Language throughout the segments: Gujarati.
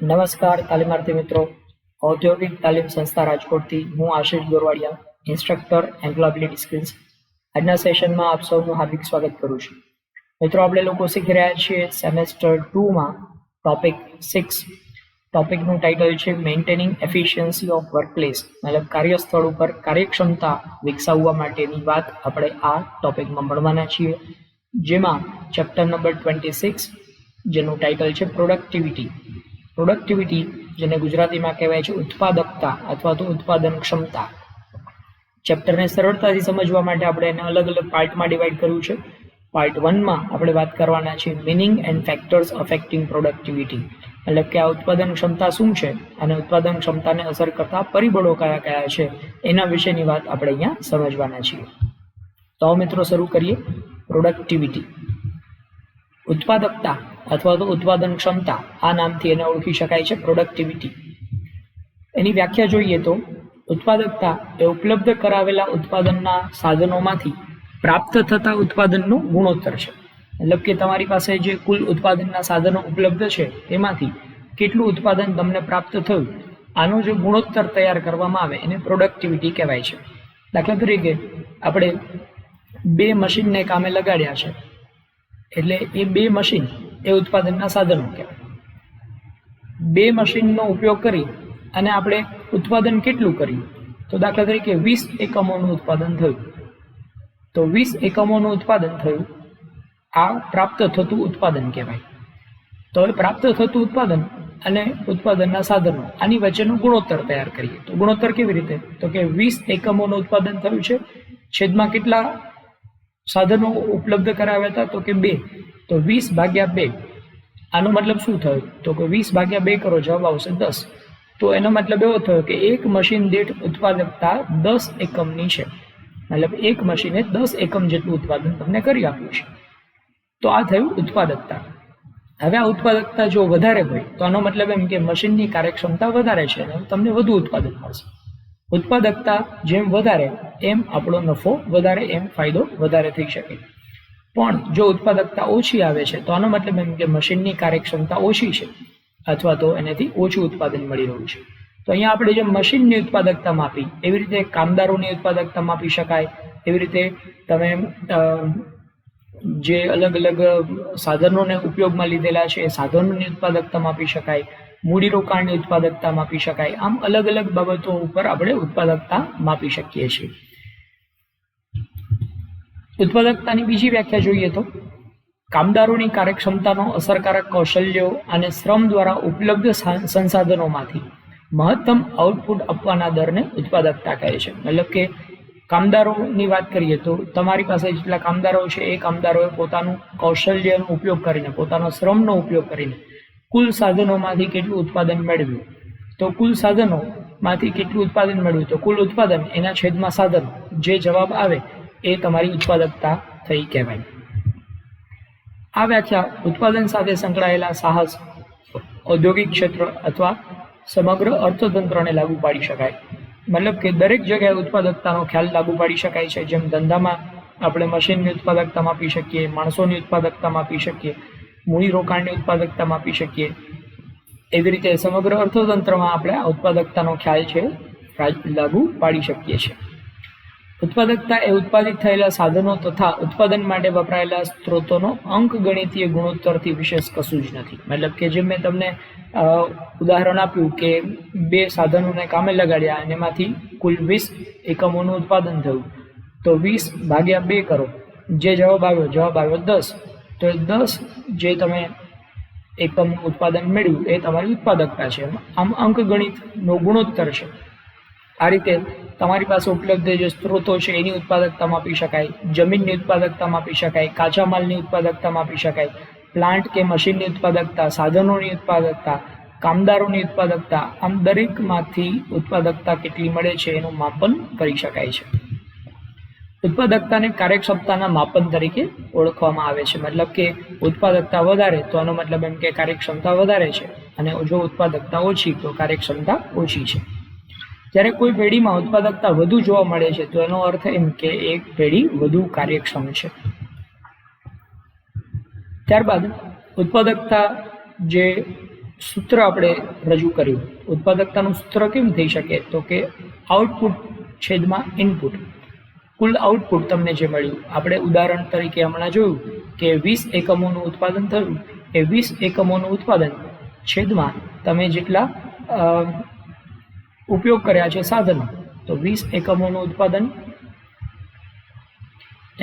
નમસ્કાર તાલીમાર્થી મિત્રો, ઔદ્યોગિક તાલીમ સંસ્થા રાજકોટથી હું આશીષ ગોરવાડિયા, ઇન્સ્ટ્રક્ટર એમ્પ્લોયબિલિટી સ્કિલ્સ. આજના સેશનમાં આપ સૌનું હાર્દિક સ્વાગત કરું છું. મિત્રો, આપણે લોકો શીખી રહ્યા છીએ સેમેસ્ટર 2માં ટોપિક 6. ટોપિકનું ટાઇટલ છે મેન્ટેનિંગ એફિશિયન્સી ઓફ વર્કપ્લેસ, મતલબ કાર્યસ્થળ ઉપર કાર્યક્ષમતા વિકસાવવા માટેની વાત આપણે આ ટોપિકમાં ભણવાના છીએ, જેમાં ચેપ્ટર નંબર 26 જેનું ટાઇટલ છે પ્રોડક્ટિવિટી, જેને ગુજરાતીમાં કહેવાય છે ઉત્પાદકતા અથવા તો ઉત્પાદન ક્ષમતા. ચેપ્ટરને સરળતાથી સમજવા માટે આપણે એને અલગ અલગ પાર્ટમાં ડિવાઈડ કર્યું છે. પાર્ટ 1માં આપણે વાત કરવાના છે meaning and factors affecting productivity, મતલબ કે આ ઉત્પાદન ક્ષમતા શું છે અને ઉત્પાદન ક્ષમતાને અસર કરતા પરિબળો કયા કયા છે એના વિશેની વાત આપણે અહીંયા સમજવાના છીએ. તો મિત્રો શરૂ કરીએ. પ્રોડક્ટિવિટી, ઉત્પાદકતા અથવા તો ઉત્પાદન ક્ષમતા, આ નામથી એને ઓળખી શકાય છે પ્રોડક્ટિવિટી. એની વ્યાખ્યા જોઈએ તો ઉત્પાદકતા એ ઉપલબ્ધ કરાવેલા ઉત્પાદનના સાધનોમાંથી પ્રાપ્ત થતા ઉત્પાદનનો ગુણોત્તર છે. મતલબ કે તમારી પાસે જે કુલ ઉત્પાદનના સાધનો ઉપલબ્ધ છે એમાંથી કેટલું ઉત્પાદન તમને પ્રાપ્ત થયું, આનો જે ગુણોત્તર તૈયાર કરવામાં આવે એને પ્રોડક્ટિવિટી કહેવાય છે. દાખલા તરીકે આપણે 2 મશીનને કામે લગાડ્યા છે, એટલે એ 2 મશીન એ ઉત્પાદનના સાધનો કહેવાય. 2 મશીનનો ઉપયોગ કરી અને આપણે ઉત્પાદન કેટલું કર્યું, તો દાખલા તરીકે 20 એકમોનું ઉત્પાદન થયું. તો 20 એકમોનું ઉત્પાદન થયું, આ પ્રાપ્ત થતું ઉત્પાદન કહેવાય. તો હવે પ્રાપ્ત થતું ઉત્પાદન અને ઉત્પાદનના સાધનો, આની વચ્ચેનો ગુણોત્તર તૈયાર કરીએ. તો ગુણોત્તર કેવી રીતે, તો કે 20 એકમોનું ઉત્પાદન થયું છે, છેદમાં કેટલા સાધનો ઉપલબ્ધ કરાવ્યા હતા, તો કે 2. તો 20/2. આનો મતલબ શું થયો, તો કે 20/2 કરો, જવાબ આવશે 10. તો એનો મતલબ એવો થયો કે એક મશીન દીઠ ઉત્પાદકતા 10 એકમની છે. મતલબ એક મશીને 10 એકમ જેટલું ઉત્પાદન તમને કરી આપ્યું છે. તો આ થયું ઉત્પાદકતા. હવે આ ઉત્પાદકતા જો વધારે હોય તો આનો મતલબ એમ કે મશીનની કાર્યક્ષમતા વધારે છે અને તમને વધુ ઉત્પાદન મળશે. ઉત્પાદકતા જેમ વધારે એમ આપણો નફો વધારે, એમ ફાયદો વધારે થઈ શકે. પણ જો ઉત્પાદકતા ઓછી આવે છે તો આનો મતલબ એમ કે મશીનની કાર્યક્ષમતા ઓછી છે અથવા તો એનાથી ઓછું ઉત્પાદન મળી રહ્યું છે. તો અહીંયા આપણે જે મશીનની ઉત્પાદકતા માપી, એવી રીતે કામદારોની ઉત્પાદકતા માપી શકાય. એવી રીતે તમે જે અલગ અલગ સાધનોને ઉપયોગમાં લીધેલા છે એ સાધનોની ઉત્પાદકતા માપી શકાય, મૂડીરોકાણની ઉત્પાદકતા માપી શકાય. આમ અલગ અલગ બાબતો ઉપર આપણે ઉત્પાદકતા માપી શકીએ છીએ. ઉત્પાદકતાની બીજી વ્યાખ્યા જોઈએ તો કામદારોની કાર્યક્ષમતાનો અસરકારક કૌશલ્યો અને શ્રમ દ્વારા ઉપલબ્ધ સંસાધનોમાંથી મહત્તમ આઉટપુટ આપવાના દરને ઉત્પાદકતા કહે છે. મતલબ કે કામદારોની વાત કરીએ તો તમારી પાસે જેટલા કામદારો છે એ કામદારોએ પોતાનું કૌશલ્યનો ઉપયોગ કરીને, પોતાનો શ્રમનો ઉપયોગ કરીને કુલ સાધનોમાંથી કેટલું ઉત્પાદન મેળવ્યું. તો કુલ સાધનોમાંથી કેટલું ઉત્પાદન મેળવ્યું, તો કુલ ઉત્પાદન એના છેદમાં સાધનો, જે જવાબ આવે એ તમારી ઉત્પાદકતા થઈ કહેવાય. આ વ્યાખ્યા ઉત્પાદન સાથે સંકળાયેલા સાહસ, ઔદ્યોગિક ક્ષેત્ર અથવા સમગ્ર અર્થતંત્રને લાગુ પાડી શકાય. મતલબ કે દરેક જગ્યાએ ઉત્પાદકતાનો ખ્યાલ લાગુ પાડી શકાય છે. જેમ ધંધામાં આપણે મશીનની ઉત્પાદકતા માપી શકીએ, માણસોની ઉત્પાદકતા માપી શકીએ, મૂડીરોકાણની ઉત્પાદકતા માપી શકીએ, એવી રીતે સમગ્ર અર્થતંત્રમાં આપણે આ ઉત્પાદકતાનો ખ્યાલ છે લાગુ પાડી શકીએ છીએ. ઉત્પાદકતા એ ઉત્પાદિત થયેલા સાધનો તથા ઉત્પાદન માટે વપરાયેલા સ્ત્રોતોનો અંકગણિતીય ગુણોત્તરથી વિશેષ કશું જ નથી. મતલબ કે જેમ મેં તમને ઉદાહરણ આપ્યું કે 2 સાધનોને કામે લગાડ્યા અને એમાંથી કુલ 20 એકમોનું ઉત્પાદન થયું, તો 20/2 કરો, જે જવાબ આવ્યો 10. તો 10 જે તમે એકમનું ઉત્પાદન મેળવ્યું એ તમારી ઉત્પાદકતા છે. આમ અંકગણિતનો ગુણોત્તર છે. આ રીતે તમારી પાસે ઉપલબ્ધ જે સ્ત્રોતો છે એની ઉત્પાદકતા માપી શકાય, જમીનની ઉત્પાદકતા માપી શકાય, કાચા માલની ઉત્પાદકતા માપી શકાય, પ્લાન્ટ કે મશીનની ઉત્પાદકતા, સાધનોની ઉત્પાદકતા, કામદારોની ઉત્પાદકતા. આમ દરેકમાંથી ઉત્પાદકતા કેટલી મળે છે એનું માપન કરી શકાય છે. ઉત્પાદકતાને કાર્યક્ષમતાના માપન તરીકે ઓળખવામાં આવે છે. મતલબ કે ઉત્પાદકતા વધારે તો આનો મતલબ એમ કે કાર્યક્ષમતા વધારે છે, અને જો ઉત્પાદકતા ઓછી તો કાર્યક્ષમતા ઓછી છે. જ્યારે કોઈ પેઢીમાં ઉત્પાદકતા વધુ જોવા મળે છે તો એનો અર્થ એમ કે એક પેઢી વધુ કાર્યક્ષમ છે. ત્યારબાદ ઉત્પાદકતા જે સૂત્ર આપણે રજૂ કર્યું. ઉત્પાદકતાનું સૂત્ર કેમ થઈ શકે? તો કે આઉટપુટ છેદમાં ઇનપુટ. કુલ આઉટપુટ તમને જે મળ્યું, આપણે ઉદાહરણ તરીકે હમણાં જોયું કે 20 એકમોનું ઉત્પાદન થયું. એ 20 એકમોનું ઉત્પાદન છેદમાં તમે જેટલા ઉપયોગ કર્યા છે સાધનો, તો 20 એકમોનું ઉત્પાદન,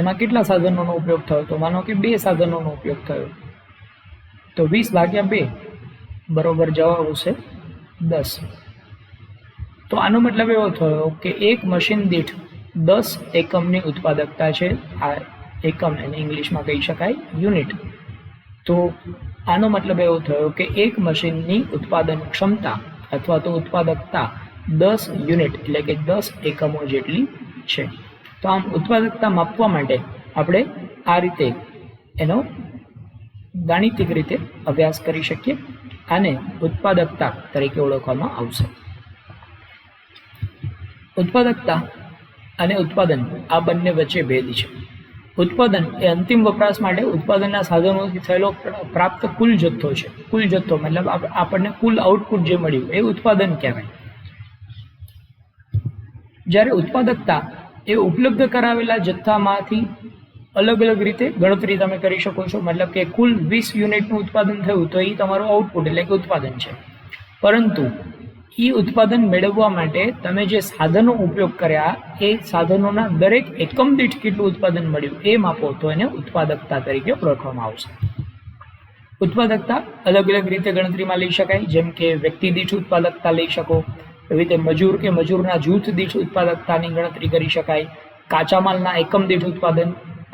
એમાં કેટલા સાધનોનો ઉપયોગ થયો? તો માનો કે 2 સાધનોનો ઉપયોગ થયો, તો 20 ભાગ્યા 2 બરોબર જવાબ આવશે 10. તો આનો મતલબ એવો થયો કે એક મશીન દીઠ 10 એકમની ઉત્પાદકતા છે. આ એકમ એને ઇંગ્લિશમાં કહી શકાય યુનિટ. તો આનો મતલબ એવો થયો કે એક મશીનની ઉત્પાદન ક્ષમતા અથવા તો ઉત્પાદકતા 10 યુનિટ એટલે કે 10 એકમો જેટલી છે. તો આમ ઉત્પાદકતા માપવા માટે આપણે આ રીતે એનો ગાણિતિક રીતે અભ્યાસ કરી શકીએ. આને ઉત્પાદકતા તરીકે ઓળખવામાં આવશે. ઉત્પાદકતા અને ઉત્પાદન આ બંને વચ્ચે ભેદ છે. ઉત્પાદન એ અંતિમ વપરાશ માટે ઉત્પાદનના સાધનોથી થયેલો પ્રાપ્ત કુલ જથ્થો છે. કુલ જથ્થો મતલબ આપણને કુલ આઉટપુટ જે મળ્યું એ ઉત્પાદન કહેવાય. જ્યારે ઉત્પાદકતા એ ઉપલબ્ધ કરાવેલા જથ્થામાંથી અલગ અલગ રીતે ગણતરી તમે કરી શકો છો. મતલબ કે કુલ 20 યુનિટનું ઉત્પાદન થયું તો એ તમારું આઉટપુટ એટલે કે ઉત્પાદન છે. પરંતુ એ ઉત્પાદન મેળવવા માટે તમે જે સાધનો ઉપયોગ કર્યા એ સાધનોના દરેક એકમ દીઠ કેટલું ઉત્પાદન મળ્યું એ માપો તો એને ઉત્પાદકતા તરીકે ઓળખવામાં આવશે. ઉત્પાદકતા અલગ અલગ રીતે ગણતરીમાં લઈ શકાય. જેમ કે વ્યક્તિ દીઠ ઉત્પાદકતા લઈ શકો, એવી રીતે મજૂર કે મજૂરના જૂથ દીઠ ઉત્પાદકતાની ગણતરી કરી શકાય. કાચા માલના એકમ દીઠ ઉત્પાદન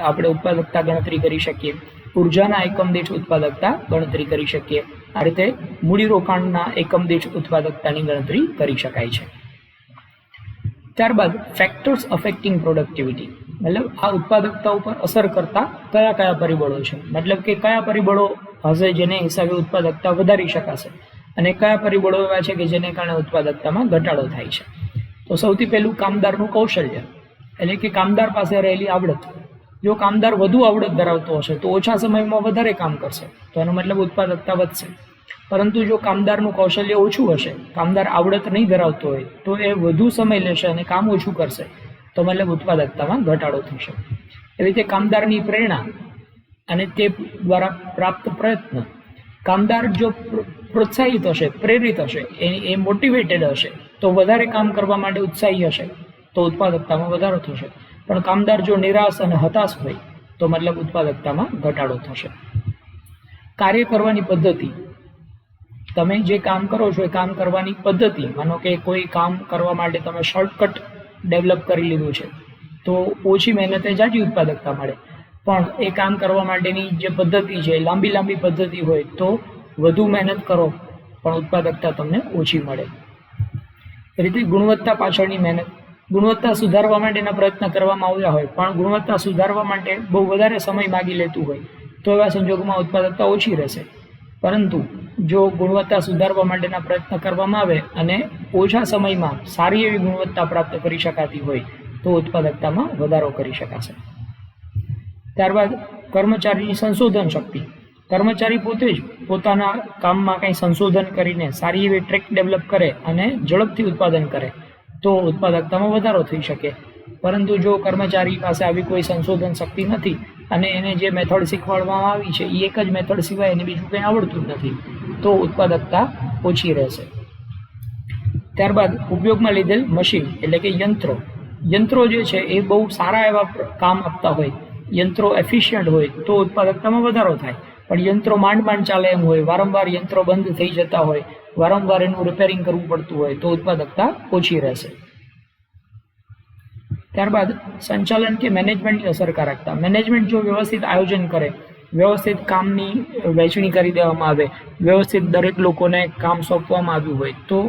આપણે ઉત્પાદકતા ગણતરી કરી શકીએ. ઉર્જાના એકમ દીઠ ઉત્પાદકતા ગણતરી કરી શકીએ. આ રીતે મૂડીરોકાણના એકમ દીઠ ઉત્પાદકતાની ગણતરી કરી શકાય છે. ત્યારબાદ ફેક્ટર્સ અફેક્ટિંગ પ્રોડક્ટિવિટી, મતલબ આ ઉત્પાદકતા ઉપર અસર કરતા કયા કયા પરિબળો છે, મતલબ કે કયા પરિબળો હશે જેને હિસાબે ઉત્પાદકતા વધારી શકાશે અને કયા પરિબળો એવા છે કે જેને કારણે ઉત્પાદકતામાં ઘટાડો થાય છે. તો સૌથી પહેલું કામદારનું કૌશલ્ય, એટલે કે કામદાર પાસે રહેલી આવડત. જો કામદાર વધુ આવડત ધરાવતો હશે તો ઓછા સમયમાં વધારે કામ કરશે, તો એનો મતલબ ઉત્પાદકતા વધશે. પરંતુ જો કામદારનું કૌશલ્ય ઓછું હશે, કામદાર આવડત નહીં ધરાવતો હોય, તો એ વધુ સમય લેશે અને કામ ઓછું કરશે, તો મતલબ ઉત્પાદકતામાં ઘટાડો થશે. એવી રીતે કામદારની પ્રેરણા અને તે દ્વારા પ્રાપ્ત પ્રયત્ન. કામદાર જો પ્રોત્સાહિત હશે, પ્રેરિત હશે, એ મોટિવેટેડ હશે, તો વધારે કામ કરવા માટે ઉત્સાહી હશે, તો ઉત્પાદકતામાં વધારો થશે. પણ કામદાર જો નિરાશ અને હતાશ હોય તો મતલબ ઉત્પાદકતામાં ઘટાડો થશે. કાર્ય કરવાની પદ્ધતિ, તમે જે કામ કરો છો એ કામ કરવાની પદ્ધતિ, માનો કે કોઈ કામ કરવા માટે તમે શોર્ટકટ ડેવલપ કરી લીધું છે તો ઓછી મહેનતે જાજી ઉત્પાદકતા મળે. પણ એ કામ કરવા માટેની જે પદ્ધતિ છે લાંબી પદ્ધતિ હોય તો વધુ મહેનત કરો પણ ઉત્પાદકતા તમને ઓછી મળે. એ રીતે ગુણવત્તા પાછળની મહેનત, ગુણવત્તા સુધારવા માટેના પ્રયત્ન કરવામાં આવ્યા હોય પણ ગુણવત્તા સુધારવા માટે બહુ વધારે સમય માગી લેતું હોય તો એવા સંજોગોમાં ઉત્પાદકતા ઓછી રહેશે. પરંતુ જો ગુણવત્તા સુધારવા માટેના પ્રયત્ન કરવામાં આવે અને ઓછા સમયમાં સારી એવી ગુણવત્તા પ્રાપ્ત કરી શકાતી હોય તો ઉત્પાદકતામાં વધારો કરી શકાશે. ત્યારબાદ કર્મચારીની સંશોધન શક્તિ. કર્મચારી પોતે જ પોતાના કામમાં કંઈ સંશોધન કરીને સારી એવી ટ્રેક ડેવલપ કરે અને ઝડપથી ઉત્પાદન કરે તો ઉત્પાદકતામાં વધારો થઈ શકે. પરંતુ જો કર્મચારી પાસે આવી કોઈ સંશોધન શક્તિ નથી અને એને જે મેથડ શીખવાડવામાં આવી છે એ એક જ મેથડ સિવાય એને બીજું કંઈ આવડતું જ નથી તો ઉત્પાદકતા ઓછી રહેશે. ત્યારબાદ ઉપયોગમાં લીધેલ મશીન એટલે કે યંત્રો. યંત્રો જે છે એ બહુ સારા એવા કામ આપતા હોય, યંત્રો એફિશિયન્ટ હોય તો ઉત્પાદકતામાં વધારો થાય. પણ યંત્રો માંડ ચાલે એમ હોય, વારંવાર યંત્રો બંધ થઈ જતા હોય, વારંવાર એનું રિપેરિંગ કરવું પડતું હોય તો ઉત્પાદકતા ઓછી રહેશે. ત્યારબાદ સંચાલન કે મેનેજમેન્ટની અસરકારકતા. મેનેજમેન્ટ જો વ્યવસ્થિત આયોજન કરે, વ્યવસ્થિત કામની વહેંચણી કરી દેવામાં આવે, વ્યવસ્થિત દરેક લોકોને કામ સોંપવામાં આવ્યું હોય તો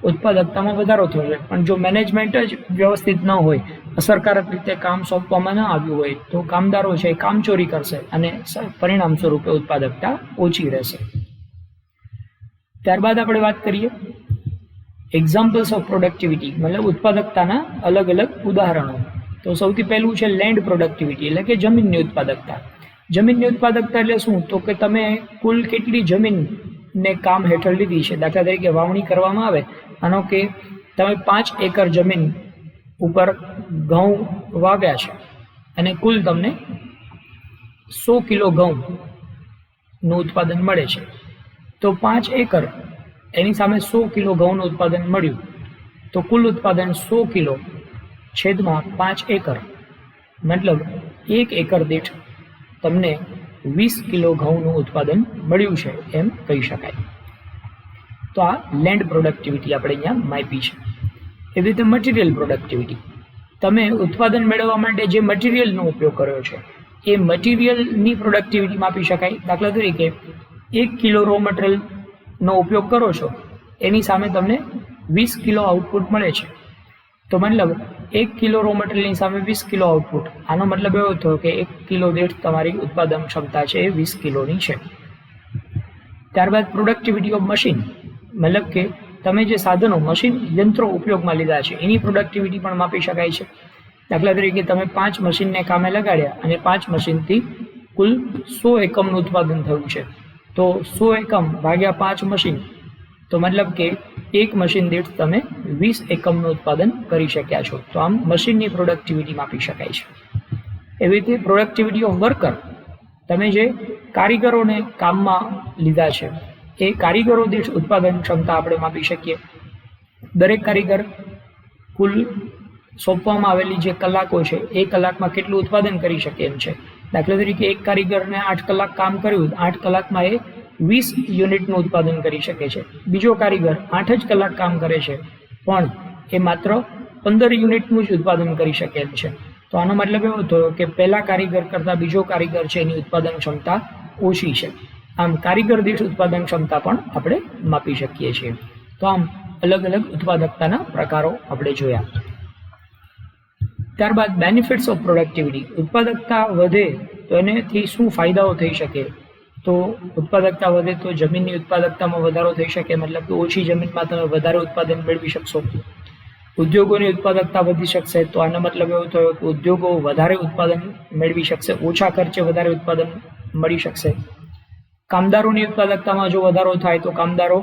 ઉત્પાદકતામાં વધારો થશે. પણ જો મેનેજમેન્ટ જ વ્યવસ્થિત ન હોય, અસરકારક રીતે કામ સોંપવામાં ન આવ્યું હોય તો કામદારો છે કામચોરી કરશે અને પરિણામ સ્વરૂપે ઉત્પાદકતા ઓછી રહેશે. ત્યારબાદ આપણે વાત કરીએ એક્ઝામ્પલ્સ ઓફ પ્રોડક્ટિવિટી, મતલબ ઉત્પાદકતાના અલગ અલગ ઉદાહરણો. તો સૌથી પહેલું છે લેન્ડ પ્રોડક્ટિવિટી એટલે કે જમીનની ઉત્પાદકતા. જમીનની ઉત્પાદકતા એટલે શું? તો કે તમે કુલ કેટલી જમીન ને કામ હેઠળ લીધી છે. દાખલા તરીકે વાવણી કરવામાં આવે, માનો કે તમે 5 એકર જમીન ઉપર ઘઉં વાવ્યા છે અને કુલ તમને 100 કિલો ઘઉંનું ઉત્પાદન મળે છે. તો 5 એકર એની સામે 100 કિલો ઘઉંનું ઉત્પાદન મળ્યું, તો કુલ ઉત્પાદન 100 કિલો છેદમાં 5 એકર, મતલબ 1 એકર દીઠ તમને 20 કિલો ઘઉંનું ઉત્પાદન મળ્યું છે એમ કહી શકાય. તો આ લેન્ડ પ્રોડક્ટિવિટી આપણે અહીંયા માપી છે. એવી રીતે મટીરિયલ પ્રોડક્ટિવિટી, તમે ઉત્પાદન મેળવવા માટે જે મટીરિયલનો ઉપયોગ કર્યો છે એ મટીરિયલની પ્રોડક્ટિવિટી માપી શકાય. દાખલા તરીકે 1 કિલો રો મટીરિયલનો ઉપયોગ કરો છો, એની સામે તમને 20 કિલો આઉટપુટ મળે છે. તો મતલબ 1 કિલો રો મટીરિયલની સામે 20 કિલો આઉટપુટ. આનો મતલબ એવો થયો કે 1 કિલો દીઠ તમારી ઉત્પાદન ક્ષમતા છે એ 20 કિલોની છે. ત્યારબાદ પ્રોડક્ટિવિટી ઓફ મશીન, મતલબ કે તમે જે સાધનો, મશીન, યંત્રો ઉપયોગમાં લીધા છે એની પ્રોડક્ટિવિટી પણ માપી શકાય છે. દાખલા તરીકે તમે 5 મશીનને કામે લગાડ્યા અને 5 મશીનથી કુલ 100 એકમનું ઉત્પાદન થયું છે. તો 100 એકમ ભાગ્યા 5 મશીન, તો મતલબ કે એક મશીન દીઠ તમે 20 એકમનું ઉત્પાદન કરી શક્યા છો. તો આમ મશીનની પ્રોડક્ટિવિટી માપી શકાય છે. એવી રીતે પ્રોડક્ટિવિટી ઓફ વર્કર, તમે જે કારીગરોને કામમાં લીધા છે એ કારીગરો દીઠ ઉત્પાદન ક્ષમતા આપણે માપી શકીએ. દરેક કારીગર કુલ સોંપવામાં આવેલી જે કલાકો છે એ કલાકમાં કેટલું ઉત્પાદન કરી શકે એમ છે. દાખલા તરીકે એક કારીગરને 8 કલાક કામ કર્યું, 8 કલાકમાં એ 20 યુનિટનું ઉત્પાદન કરી શકે છે. બીજો કારીગર 8 જ કલાક કામ કરે છે પણ એ માત્ર 15 યુનિટનું જ ઉત્પાદન કરી શકે એમ છે. તો આનો મતલબ એવો થયો કે પહેલા કારીગર કરતાં બીજો કારીગર છે એની ઉત્પાદન ક્ષમતા ઓછી છે. આમ કારીગર દીઠ ઉત્પાદન ક્ષમતા પણ આપણે માપી શકીએ છીએ. તો આમ અલગ અલગ ઉત્પાદકતાના પ્રકારો આપણે જોયા. ત્યારબાદ બેનિફિટ્સ ઓફ પ્રોડક્ટિવિટી, ઉત્પાદકતા વધે તો એનાથી શું ફાયદાઓ થઈ શકે. તો ઉત્પાદકતા વધે તો જમીનની ઉત્પાદકતામાં વધારો થઈ શકે, મતલબ કે ઓછી જમીનમાં તમે વધારે ઉત્પાદન મેળવી શકશો. ઉદ્યોગોની ઉત્પાદકતા વધી શકશે, તો આનો મતલબ એવો થયો કે ઉદ્યોગો વધારે ઉત્પાદન મેળવી શકશે, ઓછા ખર્ચે વધારે ઉત્પાદન મળી શકશે. કામદારોની ઉત્પાદકતામાં જો વધારો થાય તો કામદારો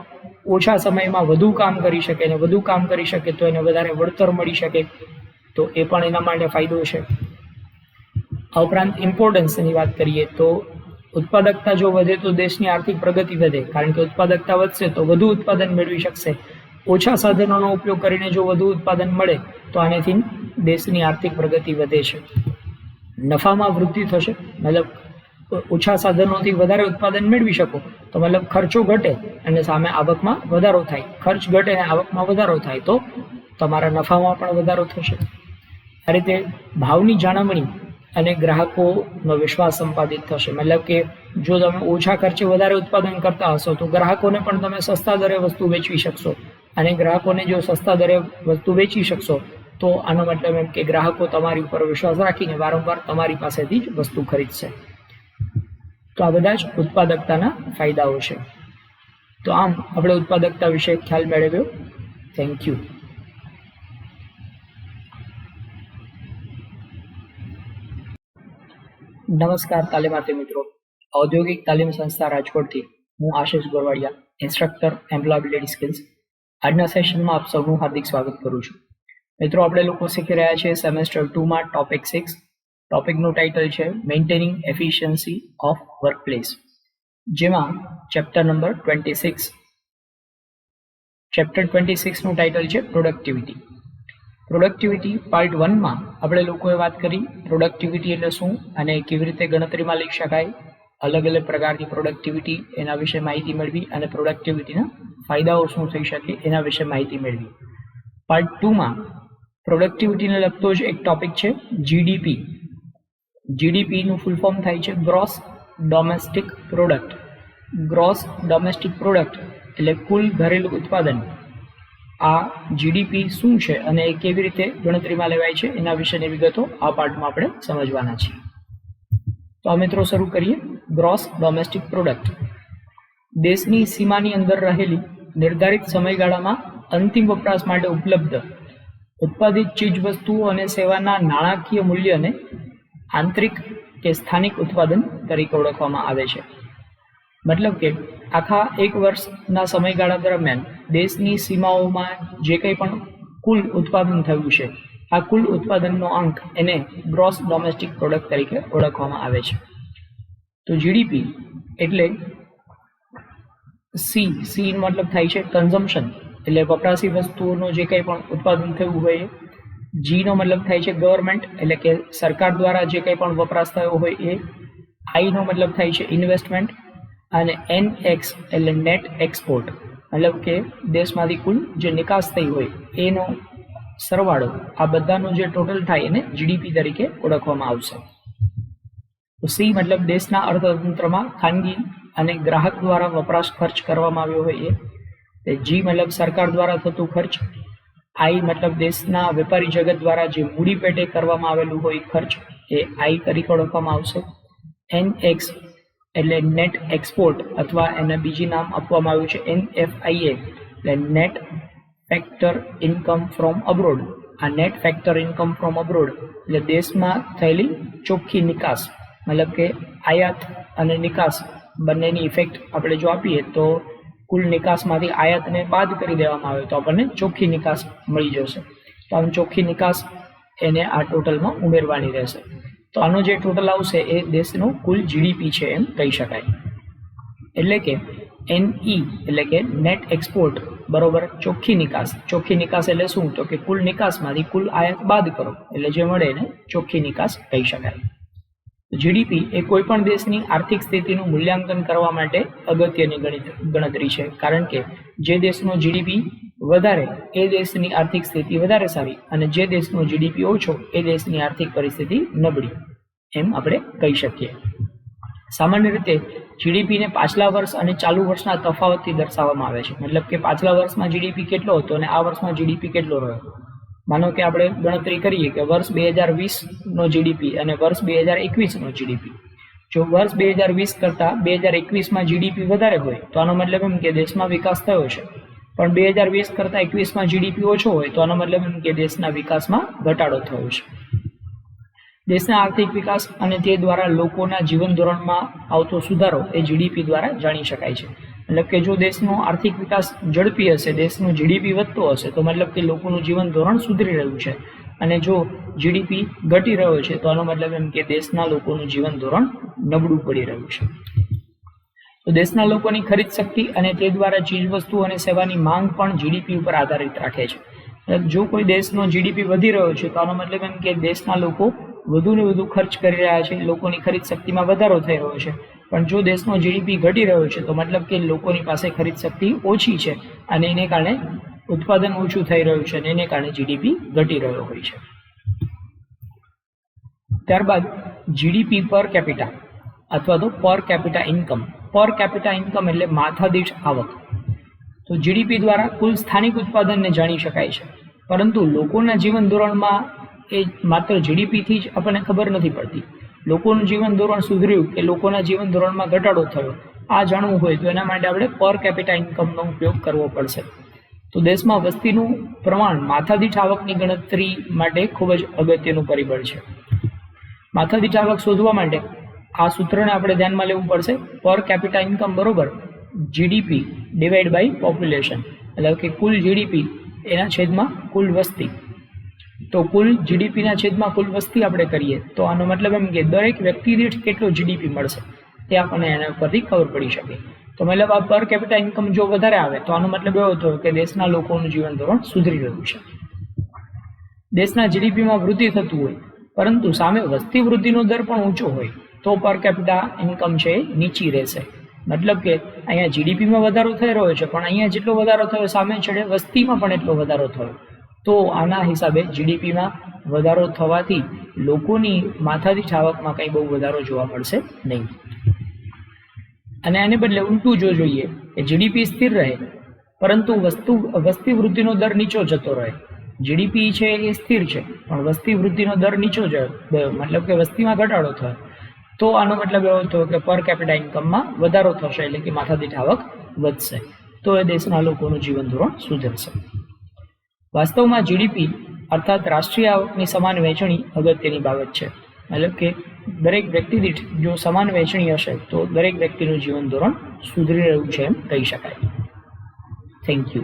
ઓછા સમયમાં વધુ કામ કરી શકે, અને વધુ કામ કરી શકે તો એને વધારે વળતર મળી શકે, તો એ પણ એના માટે ફાયદો છે. આ ઉપરાંત ઇમ્પોર્ટન્સની વાત કરીએ તો ઉત્પાદકતા જો વધે તો દેશની આર્થિક પ્રગતિ વધે, કારણ કે ઉત્પાદકતા વધશે તો વધુ ઉત્પાદન મેળવી શકશે. ઓછા સાધનોનો ઉપયોગ કરીને જો વધુ ઉત્પાદન મળે તો આનાથી દેશની આર્થિક પ્રગતિ વધે છે. નફામાં વૃદ્ધિ થશે, મતલબ ઓછા સાધનોથી વધારે ઉત્પાદન મેળવી શકો તો મતલબ ખર્ચો ઘટે અને સામે આવકમાં વધારો થાય. ખર્ચ ઘટે અને આવકમાં વધારો થાય તો તમારા નફામાં પણ વધારો થશે. આ રીતે ભાવની જાળવણી અને ગ્રાહકોનો વિશ્વાસ સંપાદિત થશે. મતલબ કે જો તમે ઓછા ખર્ચે વધારે ઉત્પાદન કરતા હશો તો ગ્રાહકોને પણ તમે સસ્તા દરે વસ્તુ વેચવી શકશો, અને ગ્રાહકોને જો સસ્તા દરે વસ્તુ વેચી શકશો તો આનો મતલબ એમ કે ગ્રાહકો તમારી ઉપર વિશ્વાસ રાખીને વારંવાર તમારી પાસેથી જ વસ્તુ ખરીદશે. તો આ બધા જ ઉત્પાદકતાના ફાયદાઓ છે. તો આમ આપણે ઉત્પાદકતા વિશે ખ્યાલ મેળવ્યો. Thank you. નમસ્કાર તાલીમાર્થી મિત્રો, ઔદ્યોગિક તાલીમ સંસ્થા રાજકોટથી હું આશિષ ગોરવાડિયા, ઇન્સ્ટ્રક્ટર એમ્પ્લોયબિલિટી સ્કિલ્સ. આજના સેશનમાં આપ સૌનું હાર્દિક સ્વાગત કરું છું. મિત્રો, આપણે લોકો શીખી રહ્યા છીએ સેમેસ્ટર 2માં ટોપિક 6. ટોપિકનું ટાઇટલ છે મેન્ટેનિંગ એફિશિયન્સી ઓફ વર્કપ્લેસ, જેમાં ચેપ્ટર નંબર 26. ચેપ્ટર 26નું ટાઇટલ છે પ્રોડક્ટિવિટી. પ્રોડક્ટિવિટી પાર્ટ 1માં આપણે લોકોએ વાત કરી પ્રોડક્ટિવિટી એટલે શું અને કેવી રીતે ગણતરીમાં લઈ શકાય, અલગ અલગ પ્રકારની પ્રોડક્ટિવિટી એના વિશે માહિતી મેળવી અને પ્રોડક્ટિવિટીના ફાયદાઓ શું થઈ શકે એના વિશે માહિતી મેળવી. પાર્ટ 2માં પ્રોડક્ટિવિટીને લગતો જ એક ટોપિક છે જીડીપી. જીડીપીનું ફૂલ ફોર્મ થાય છે gross domestic product. Gross domestic product એટલે કુલ ઘરેલું ઉત્પાદન. આ જીડીપી શું છે અને એ કેવી રીતે ગણતરીમાં લેવાય છે એના વિશેની વિગતો આ પાર્ટમાં આપણે સમજવાના છીએ. તો આ મિત્રો શરૂ કરીએ. ગ્રોસ ડોમેસ્ટિક પ્રોડક્ટ દેશની સીમાની અંદર રહેલી નિર્ધારિત સમયગાળામાં અંતિમ વપરાશ માટે ઉપલબ્ધ ઉત્પાદિત ચીજવસ્તુઓ અને સેવાના નાણાકીય મૂલ્યને આંતરિક કે સ્થાનિક ઉત્પાદન તરીકે ઓળખવામાં આવે છે. મતલબ કે આખા એક વર્ષના સમયગાળા દરમિયાન દેશની સીમાઓમાં જે કંઈ પણ કુલ ઉત્પાદન થયું છે, આ કુલ ઉત્પાદનનો અંક એને ગ્રોસ ડોમેસ્ટિક પ્રોડક્ટ તરીકે ઓળખવામાં આવે છે. તો જીડીપી એટલે સી મતલબ થાય છે કન્ઝમ્પશન, એટલે વપરાશી વસ્તુઓનું જે કંઈ પણ ઉત્પાદન થયું હોય એ. જીનો મતલબ થાય છે ગવર્મેન્ટ, એટલે કે સરકાર દ્વારા જે કંઈ પણ વપરાશ થયો હોય એ. આઈનો મતલબ થાય છે ઇન્વેસ્ટમેન્ટ, અને NX એટલે નેટ એક્સપોર્ટ, મતલબ કે દેશમાંથી કુલ જે નિકાસ થઈ હોય એનો સરવાળો, આ બધાનું જે ટોટલ થાય એને જીડીપી તરીકે ઓળખવામાં આવશે. તો સી મતલબ દેશના અર્થતંત્રમાં ખાનગી અને ગ્રાહક દ્વારા વપરાશ ખર્ચ કરવામાં આવ્યો હોય એ. જી મતલબ સરકાર દ્વારા થતું ખર્ચ. આઈ મતલબ દેશના વેપારી જગત દ્વારા જે મૂડી પેટે કરવામાં આવેલું હોય ખર્ચ, એ આઈ તરીકે ઓળખવામાં આવશે. NX એટલે નેટ એક્સપોર્ટ, અથવા એને બીજી નામ આપવામાં આવ્યું છે NFIA, એટલે net factor income from abroad. આ net factor income from abroad એટલે દેશમાં થયેલી ચોખ્ખી નિકાસ, મતલબ કે આયાત અને નિકાસ બંનેની ઇફેક્ટ આપણે જો આપીએ તો કુલ નિકાસમાંથી આયાતને બાદ કરી દેવામાં આવે તો આપણને ચોખ્ખી નિકાસ મળી જશે. તો આમ ચોખ્ખી નિકાસ એને આ ટોટલમાં ઉમેરવાની રહેશે. તો આનો જે ટોટલ આવશે એ દેશનું કુલ જીડીપી છે એમ કહી શકાય. એટલે કે NE એટલે કે નેટ એક્સપોર્ટ બરોબર ચોખ્ખી નિકાસ. ચોખ્ખી નિકાસ એટલે શું? તો કે કુલ નિકાસમાંથી કુલ આયાત બાદ કરો એટલે જે મળે એને ચોખ્ખી નિકાસ કહી શકાય. જીડીપી એ કોઈ પણ દેશની આર્થિક સ્થિતિનું મૂલ્યાંકન કરવા માટે અગત્યની ગણતરી છે, કારણ કે જે દેશનો જીડીપી વધારે એ દેશની આર્થિક સ્થિતિ વધારે સારી, અને જે દેશનો જીડીપી ઓછો એ દેશની આર્થિક પરિસ્થિતિ નબળી, એમ આપણે કહી શકીએ. સામાન્ય રીતે જીડીપીને પાછલા વર્ષ અને ચાલુ વર્ષના તફાવતથી દર્શાવવામાં આવે છે. મતલબ કે પાછલા વર્ષમાં જીડીપી કેટલો હતો અને આ વર્ષમાં જીડીપી કેટલો રહ્યો. માનો કે આપણે ગણતરી કરીએ કે વર્ષ 2020નો જીડીપી અને વર્ષ 2021નો જીડીપી. જો વર્ષ 2020 કરતાં 2021માં જીડીપી વધારે હોય તો આનો મતલબ એમ કે દેશમાં વિકાસ થયો છે, પણ 2020 કરતાં 21માં જીડીપી ઓછો હોય તો આનો મતલબ એમ કે દેશના વિકાસમાં ઘટાડો થયો છે. દેશના આર્થિક વિકાસ અને તે દ્વારા લોકોના જીવન ધોરણમાં આવતો સુધારો એ જીડીપી દ્વારા જાણી શકાય છે. મતલબ કે જો દેશનો આર્થિક વિકાસ ઝડપી હશે, દેશનું જીડીપી વધતો હશે, તો મતલબ કે લોકોનું જીવન ધોરણ સુધરી રહ્યું છે. અને જો જીડીપી ઘટી રહ્યો છે તો આનો મતલબ એમ કે દેશના લોકોનું જીવન ધોરણ નબળું પડી રહ્યું છે. તો દેશના લોકોની ખરીદ શક્તિ અને તે દ્વારા ચીજવસ્તુ અને સેવાની માંગ પણ જીડીપી ઉપર આધારિત રાખે છે. જો કોઈ દેશનો જીડીપી વધી રહ્યો છે તો આનો મતલબ એમ કે દેશના લોકો વધુને વધુ ખર્ચ કરી રહ્યા છે, લોકોની ખરીદ શક્તિમાં વધારો થઈ રહ્યો છે. પણ જો દેશનો જીડીપી ઘટી રહ્યો છે તો મતલબ કે લોકોની પાસે ખરીદ શક્તિ ઓછી છે, અને એને કારણે ઉત્પાદન ઓછું થઈ રહ્યું છે, અને એને કારણે જીડીપી ઘટી રહ્યો હોય છે. ત્યારબાદ જીડીપી પર કેપિટા અથવા તો પર કેપિટા ઇન્કમ. પર કેપિટા ઇન્કમ એટલે માથાદીઠ આવક. તો જીડીપી દ્વારા કુલ સ્થાનિક ઉત્પાદનને જાણી શકાય છે, પરંતુ લોકોના જીવન ધોરણમાં એ માત્ર જીડીપીથી જ આપણને ખબર નથી પડતી. લોકોનું જીવન ધોરણ સુધર્યું કે લોકોના જીવન ધોરણમાં ઘટાડો થયો, આ જાણવું હોય તો એના માટે આપણે પર કેપિટા ઇન્કમનો ઉપયોગ કરવો પડશે. તો દેશમાં વસ્તીનું પ્રમાણ માથાદીઠ આવકની ગણતરી માટે ખૂબ જ અગત્યનું પરિબળ છે. માથાદીઠ આવક શોધવા માટે આ સૂત્રને આપણે ધ્યાનમાં લેવું પડશે. પર કેપિટા ઇન્કમ બરોબર જીડીપી ડિવાઈડ બાય પોપ્યુલેશન, એટલે કે કુલ જીડીપી એના છેદમાં કુલ વસ્તી. તો કુલ જીડીપીના છેદમાં કુલ વસ્તી આપણે કરીએ તો આનો મતલબ એમ કે દરેક વ્યક્તિ દીઠ કેટલો જીડીપી મળશે તે આપણને એના ઉપરથી ખબર પડી શકે. તો મતલબ આ પર કેપિટા ઇન્કમ જો વધારે આવે તો આનો મતલબ એવો થયો કે દેશના લોકોનું જીવન ધોરણ સુધરી રહ્યું છે. દેશના જીડીપીમાં વૃદ્ધિ થતું હોય પરંતુ સામે વસ્તી વૃદ્ધિનો દર પણ ઊંચો હોય તો પર કેપિટા ઇન્કમ છે એ નીચી રહેશે. મતલબ કે અહીંયા જીડીપીમાં વધારો થઈ રહ્યો છે, પણ અહીંયા જેટલો વધારો થયો સામે છેડે વસ્તીમાં પણ એટલો વધારો થયો, તો આના હિસાબે જીડીપીમાં વધારો થવાથી લોકોની માથાદીઠ આવકમાં કંઈ બહુ વધારો જોવા મળશે નહીં. અને આને બદલે ઉલટું જો જોઈએ કે જીડીપી સ્થિર રહે પરંતુ વસ્તી વૃદ્ધિનો દર નીચો જતો રહે. જીડીપી છે એ સ્થિર છે પણ વસ્તી વૃદ્ધિનો દર નીચો ગયો, મતલબ કે વસ્તીમાં ઘટાડો થયો, તો આનો મતલબ એવો થયો કે પર કેપિટા ઇન્કમમાં વધારો થશે, એટલે કે માથાદીઠ આવક વધશે, તો એ દેશના લોકોનું જીવન ધોરણ સુધરશે. વાસ્તવમાં જીડીપી અર્થાત રાષ્ટ્રીય આવકની સમાન વહેંચણી અગત્યની બાબત છે. મતલબ કે દરેક વ્યક્તિ દીઠ જો સમાન વહેંચણી હશે તો દરેક વ્યક્તિનું જીવન ધોરણ સુધરી રહ્યું છે એમ કહી શકાય. Thank you.